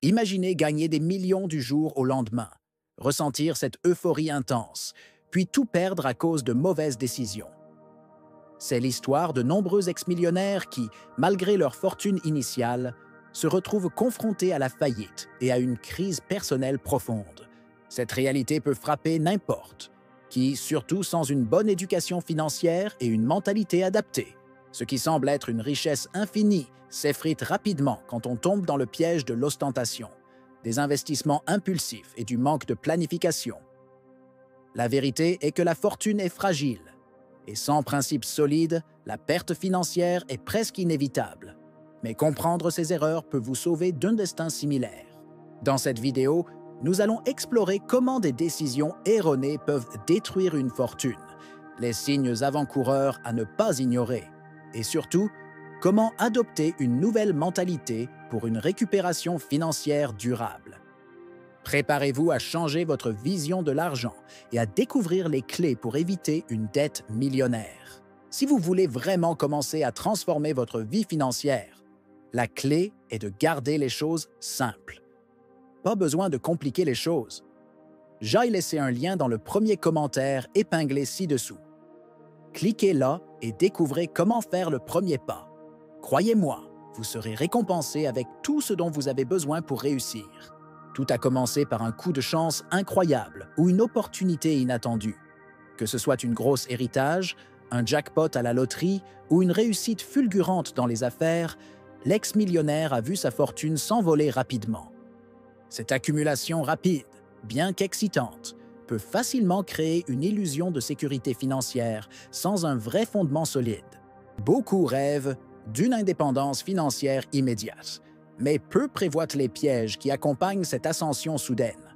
Imaginez gagner des millions du jour au lendemain, ressentir cette euphorie intense, puis tout perdre à cause de mauvaises décisions. C'est l'histoire de nombreux ex-millionnaires qui, malgré leur fortune initiale, se retrouvent confrontés à la faillite et à une crise personnelle profonde. Cette réalité peut frapper n'importe qui, surtout sans une bonne éducation financière et une mentalité adaptée. Ce qui semble être une richesse infinie s'effrite rapidement quand on tombe dans le piège de l'ostentation, des investissements impulsifs et du manque de planification. La vérité est que la fortune est fragile, et sans principes solides, la perte financière est presque inévitable. Mais comprendre ces erreurs peut vous sauver d'un destin similaire. Dans cette vidéo, nous allons explorer comment des décisions erronées peuvent détruire une fortune, les signes avant-coureurs à ne pas ignorer, et surtout, comment adopter une nouvelle mentalité pour une récupération financière durable. Préparez-vous à changer votre vision de l'argent et à découvrir les clés pour éviter une dette millionnaire. Si vous voulez vraiment commencer à transformer votre vie financière, la clé est de garder les choses simples. Pas besoin de compliquer les choses. J'ai laissé un lien dans le premier commentaire épinglé ci-dessous. Cliquez là et découvrez comment faire le premier pas. Croyez-moi, vous serez récompensé avec tout ce dont vous avez besoin pour réussir. Tout a commencé par un coup de chance incroyable ou une opportunité inattendue. Que ce soit une grosse héritage, un jackpot à la loterie ou une réussite fulgurante dans les affaires, l'ex-millionnaire a vu sa fortune s'envoler rapidement. Cette accumulation rapide, bien qu'excitante, peut facilement créer une illusion de sécurité financière sans un vrai fondement solide. Beaucoup rêvent d'une indépendance financière immédiate, mais peu prévoient les pièges qui accompagnent cette ascension soudaine.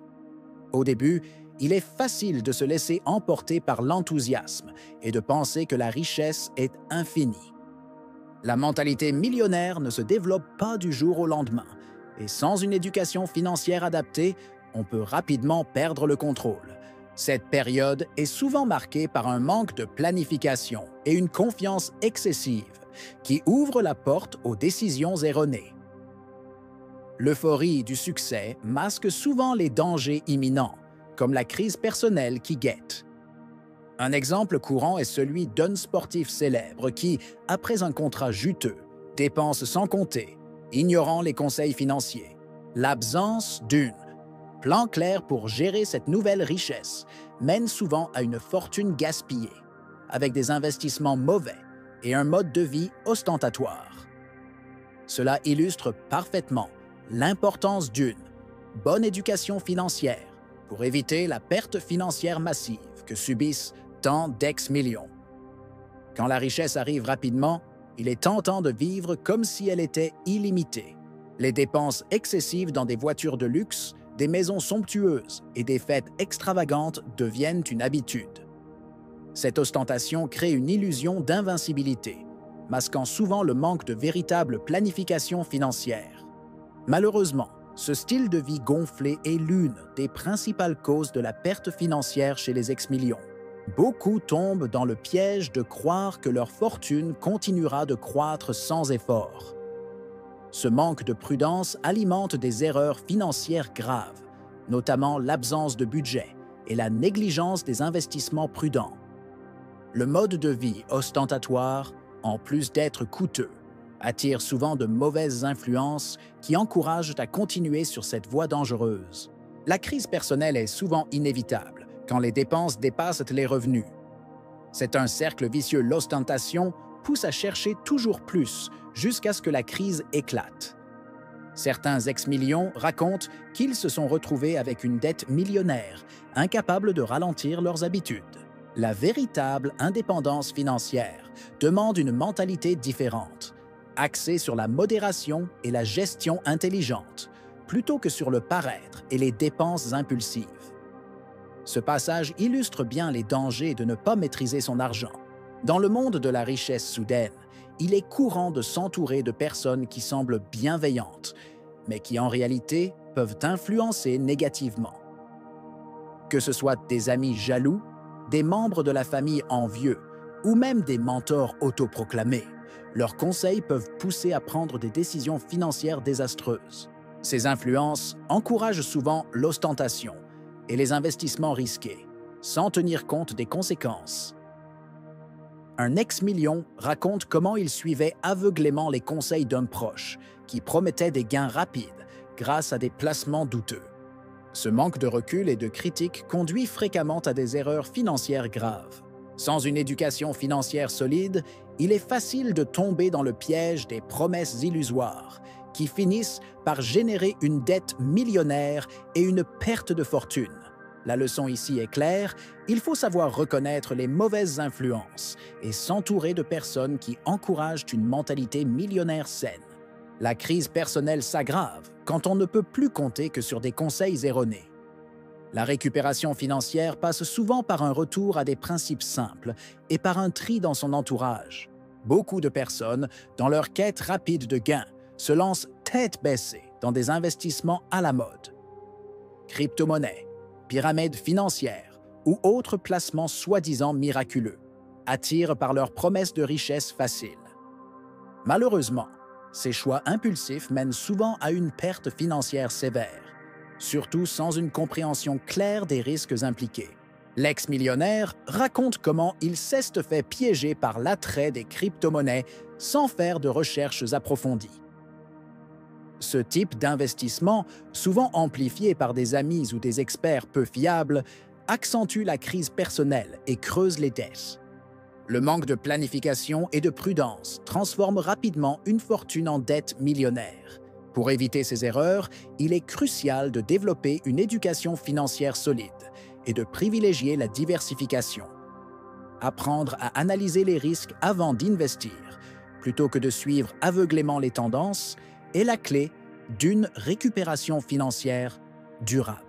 Au début, il est facile de se laisser emporter par l'enthousiasme et de penser que la richesse est infinie. La mentalité millionnaire ne se développe pas du jour au lendemain, et sans une éducation financière adaptée, on peut rapidement perdre le contrôle. Cette période est souvent marquée par un manque de planification et une confiance excessive qui ouvre la porte aux décisions erronées. L'euphorie du succès masque souvent les dangers imminents, comme la crise personnelle qui guette. Un exemple courant est celui d'un sportif célèbre qui, après un contrat juteux, dépense sans compter, ignorant les conseils financiers. L'absence d'une plan clair pour gérer cette nouvelle richesse mène souvent à une fortune gaspillée, avec des investissements mauvais et un mode de vie ostentatoire. Cela illustre parfaitement l'importance d'une bonne éducation financière pour éviter la perte financière massive que subissent tant d'ex-millions. Quand la richesse arrive rapidement, il est tentant de vivre comme si elle était illimitée. Les dépenses excessives dans des voitures de luxe, des maisons somptueuses et des fêtes extravagantes deviennent une habitude. Cette ostentation crée une illusion d'invincibilité, masquant souvent le manque de véritable planification financière. Malheureusement, ce style de vie gonflé est l'une des principales causes de la perte financière chez les ex-millions. Beaucoup tombent dans le piège de croire que leur fortune continuera de croître sans effort. Ce manque de prudence alimente des erreurs financières graves, notamment l'absence de budget et la négligence des investissements prudents. Le mode de vie ostentatoire, en plus d'être coûteux, attire souvent de mauvaises influences qui encouragent à continuer sur cette voie dangereuse. La crise personnelle est souvent inévitable quand les dépenses dépassent les revenus. C'est un cercle vicieux. L'ostentation pousse à chercher toujours plus jusqu'à ce que la crise éclate. Certains ex-millions racontent qu'ils se sont retrouvés avec une dette millionnaire, incapables de ralentir leurs habitudes. La véritable indépendance financière demande une mentalité différente, axée sur la modération et la gestion intelligente, plutôt que sur le paraître et les dépenses impulsives. Ce passage illustre bien les dangers de ne pas maîtriser son argent. Dans le monde de la richesse soudaine, il est courant de s'entourer de personnes qui semblent bienveillantes, mais qui en réalité peuvent influencer négativement. Que ce soit des amis jaloux, des membres de la famille envieux ou même des mentors autoproclamés, leurs conseils peuvent pousser à prendre des décisions financières désastreuses. Ces influences encouragent souvent l'ostentation et les investissements risqués, sans tenir compte des conséquences. Un ex-million raconte comment il suivait aveuglément les conseils d'un proche qui promettait des gains rapides grâce à des placements douteux. Ce manque de recul et de critique conduit fréquemment à des erreurs financières graves. Sans une éducation financière solide, il est facile de tomber dans le piège des promesses illusoires qui finissent par générer une dette millionnaire et une perte de fortune. La leçon ici est claire, il faut savoir reconnaître les mauvaises influences et s'entourer de personnes qui encouragent une mentalité millionnaire saine. La crise personnelle s'aggrave quand on ne peut plus compter que sur des conseils erronés. La récupération financière passe souvent par un retour à des principes simples et par un tri dans son entourage. Beaucoup de personnes, dans leur quête rapide de gains, se lancent tête baissée dans des investissements à la mode. Crypto-monnaies, pyramides financières ou autres placements soi-disant miraculeux attirent par leurs promesses de richesse facile. Malheureusement, ces choix impulsifs mènent souvent à une perte financière sévère, surtout sans une compréhension claire des risques impliqués. L'ex-millionnaire raconte comment il s'est fait piéger par l'attrait des crypto-monnaies sans faire de recherches approfondies. Ce type d'investissement, souvent amplifié par des amis ou des experts peu fiables, accentue la crise personnelle et creuse les dettes. Le manque de planification et de prudence transforme rapidement une fortune en dette millionnaire. Pour éviter ces erreurs, il est crucial de développer une éducation financière solide et de privilégier la diversification. Apprendre à analyser les risques avant d'investir, plutôt que de suivre aveuglément les tendances, est la clé d'une récupération financière durable.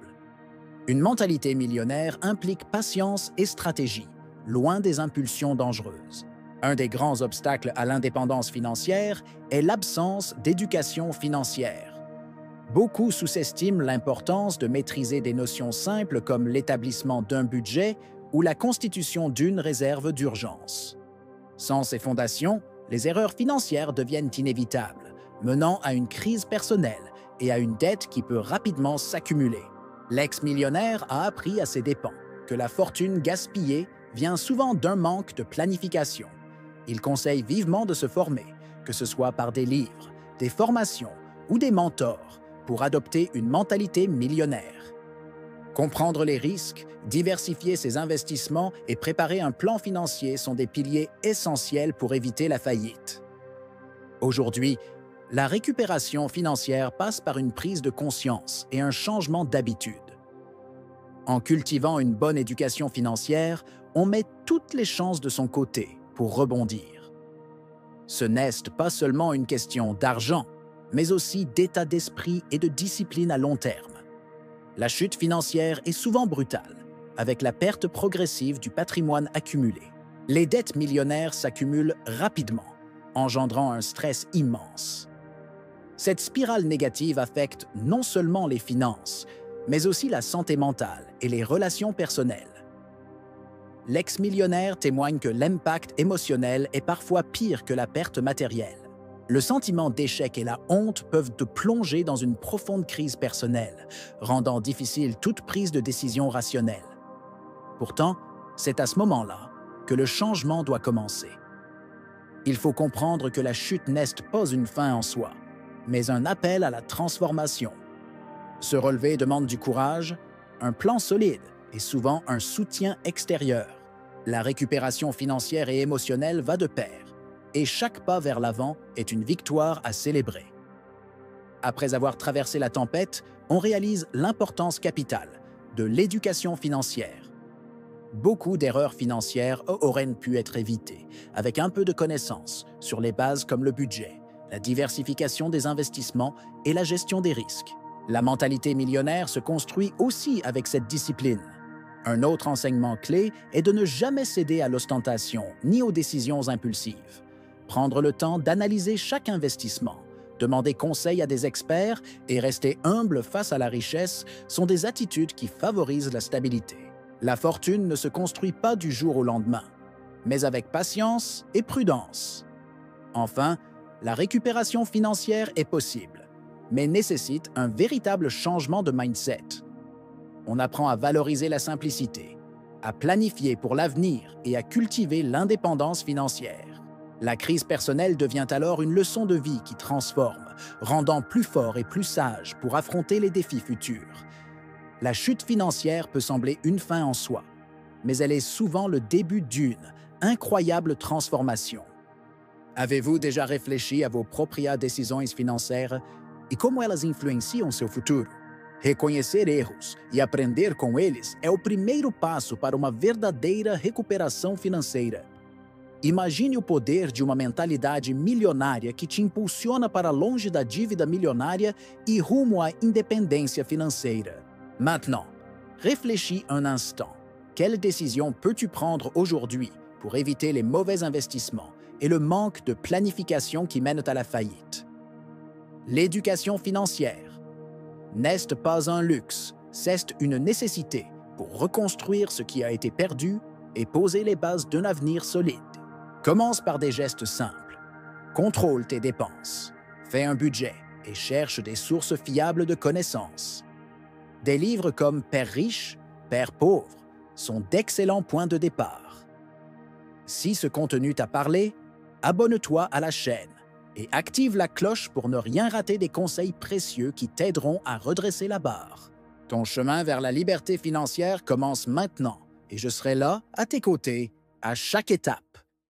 Une mentalité millionnaire implique patience et stratégie, loin des impulsions dangereuses. Un des grands obstacles à l'indépendance financière est l'absence d'éducation financière. Beaucoup sous-estiment l'importance de maîtriser des notions simples comme l'établissement d'un budget ou la constitution d'une réserve d'urgence. Sans ces fondations, les erreurs financières deviennent inévitables, menant à une crise personnelle et à une dette qui peut rapidement s'accumuler. L'ex-millionnaire a appris à ses dépens que la fortune gaspillée vient souvent d'un manque de planification. Il conseille vivement de se former, que ce soit par des livres, des formations ou des mentors, pour adopter une mentalité millionnaire. Comprendre les risques, diversifier ses investissements et préparer un plan financier sont des piliers essentiels pour éviter la faillite. Aujourd'hui, la récupération financière passe par une prise de conscience et un changement d'habitude. En cultivant une bonne éducation financière, on met toutes les chances de son côté pour rebondir. Ce n'est pas seulement une question d'argent, mais aussi d'état d'esprit et de discipline à long terme. La chute financière est souvent brutale, avec la perte progressive du patrimoine accumulé. Les dettes millionnaires s'accumulent rapidement, engendrant un stress immense. Cette spirale négative affecte non seulement les finances, mais aussi la santé mentale et les relations personnelles. L'ex-millionnaire témoigne que l'impact émotionnel est parfois pire que la perte matérielle. Le sentiment d'échec et la honte peuvent te plonger dans une profonde crise personnelle, rendant difficile toute prise de décision rationnelle. Pourtant, c'est à ce moment-là que le changement doit commencer. Il faut comprendre que la chute n'est pas une fin en soi, mais un appel à la transformation. Se relever demande du courage, un plan solide et souvent un soutien extérieur. La récupération financière et émotionnelle va de pair, et chaque pas vers l'avant est une victoire à célébrer. Après avoir traversé la tempête, on réalise l'importance capitale de l'éducation financière. Beaucoup d'erreurs financières auraient pu être évitées avec un peu de connaissances sur les bases comme le budget, la diversification des investissements et la gestion des risques. La mentalité millionnaire se construit aussi avec cette discipline. Un autre enseignement clé est de ne jamais céder à l'ostentation ni aux décisions impulsives. Prendre le temps d'analyser chaque investissement, demander conseil à des experts et rester humble face à la richesse sont des attitudes qui favorisent la stabilité. La fortune ne se construit pas du jour au lendemain, mais avec patience et prudence. Enfin, la récupération financière est possible, mais nécessite un véritable changement de mindset. On apprend à valoriser la simplicité, à planifier pour l'avenir et à cultiver l'indépendance financière. La crise personnelle devient alors une leçon de vie qui transforme, rendant plus fort et plus sage pour affronter les défis futurs. La chute financière peut sembler une fin en soi, mais elle est souvent le début d'une incroyable transformation. Avez-vous déjà réfléchi a vos próprias decisões financeiras e como elas influenciam seu futuro? Reconhecer erros e aprender com eles é o primeiro passo para uma verdadeira recuperação financeira. Imagine o poder de uma mentalidade milionária que te impulsiona para longe da dívida milionária e rumo à indépendance financeira. Maintenant, réfléchis un instant. Quelle décision peux-tu prendre aujourd'hui pour éviter les mauvais investissements et le manque de planification qui mènent à la faillite? L'éducation financière n'est pas un luxe, c'est une nécessité pour reconstruire ce qui a été perdu et poser les bases d'un avenir solide. Commence par des gestes simples. Contrôle tes dépenses. Fais un budget et cherche des sources fiables de connaissances. Des livres comme Père riche, Père pauvre sont d'excellents points de départ. Si ce contenu t'a parlé, abonne-toi à la chaîne et active la cloche pour ne rien rater des conseils précieux qui t'aideront à redresser la barre. Ton chemin vers la liberté financière commence maintenant et je serai là, à tes côtés, à chaque étape.